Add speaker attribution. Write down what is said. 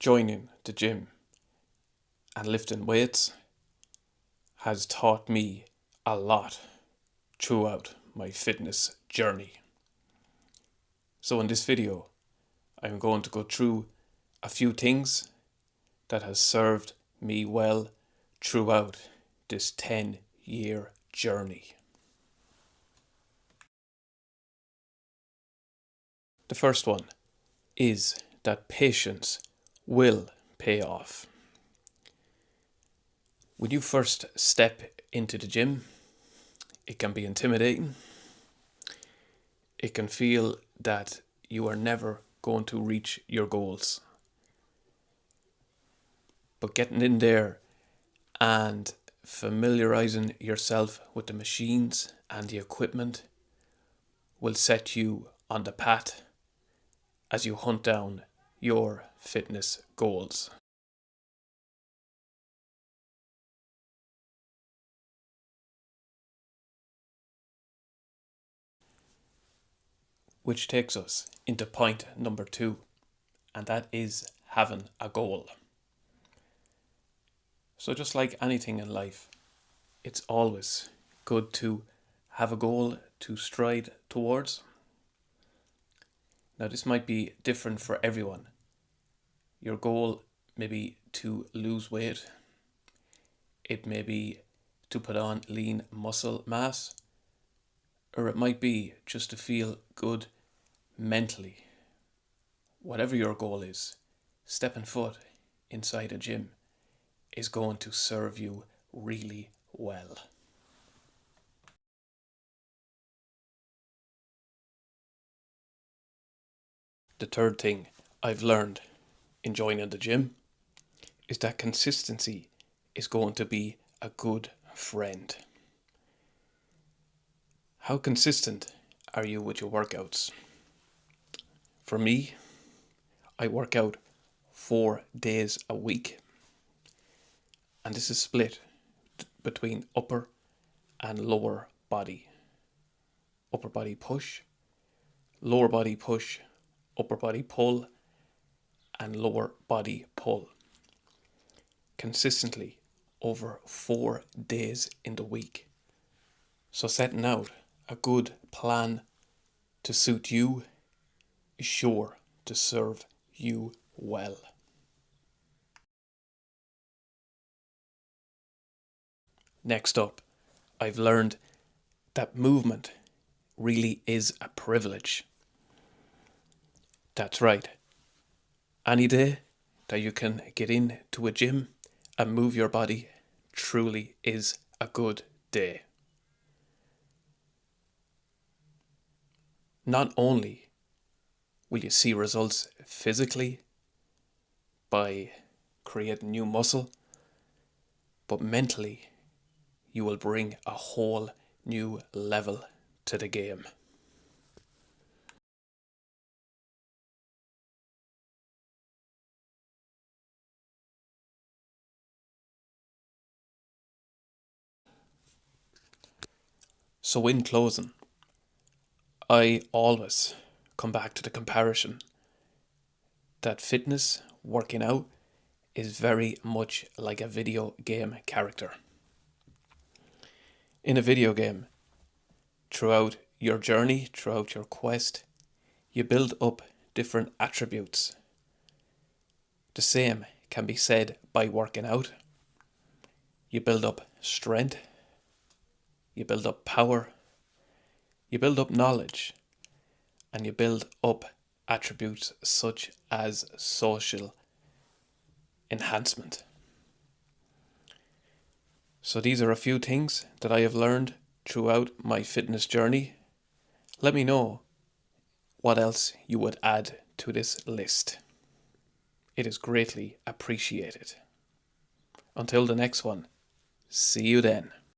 Speaker 1: Joining the gym and lifting weights has taught me a lot throughout my fitness journey. So in this video, I'm going to go through a few things that has served me well throughout this 10-year journey. The first one is that patience will pay off. When you first step into the gym, it can be intimidating. It can feel that you are never going to reach your goals. But getting in there and familiarizing yourself with the machines and the equipment will set you on the path as you hunt down your fitness goals. Which takes us into point number 2, and that is having a goal. So just like anything in life, it's always good to have a goal to stride towards. Now this might be different for everyone. Your goal may be to lose weight. It may be to put on lean muscle mass. Or it might be just to feel good mentally. Whatever your goal is, stepping foot inside a gym is going to serve you really well. The third thing I've learned in joining the gym is that consistency is going to be a good friend. How consistent are you with your workouts? For me, I work out 4 days a week, and this is split between upper and lower body. Upper body push, lower body push, upper body pull, and lower body pull. Consistently over 4 days in the week. So setting out a good plan to suit you is sure to serve you well. Next up, I've learned that movement really is a privilege. That's right. Any day that you can get into a gym and move your body truly is a good day. Not only will you see results physically by creating new muscle, but mentally you will bring a whole new level to the game. So in closing, I always come back to the comparison that fitness, working out, is very much like a video game character. In a video game, throughout your journey, throughout your quest, you build up different attributes. The same can be said by working out. You build up strength, you build up power, you build up knowledge, and you build up attributes such as social enhancement. So these are a few things that I have learned throughout my fitness journey. Let me know what else you would add to this list. It is greatly appreciated. Until the next one, see you then.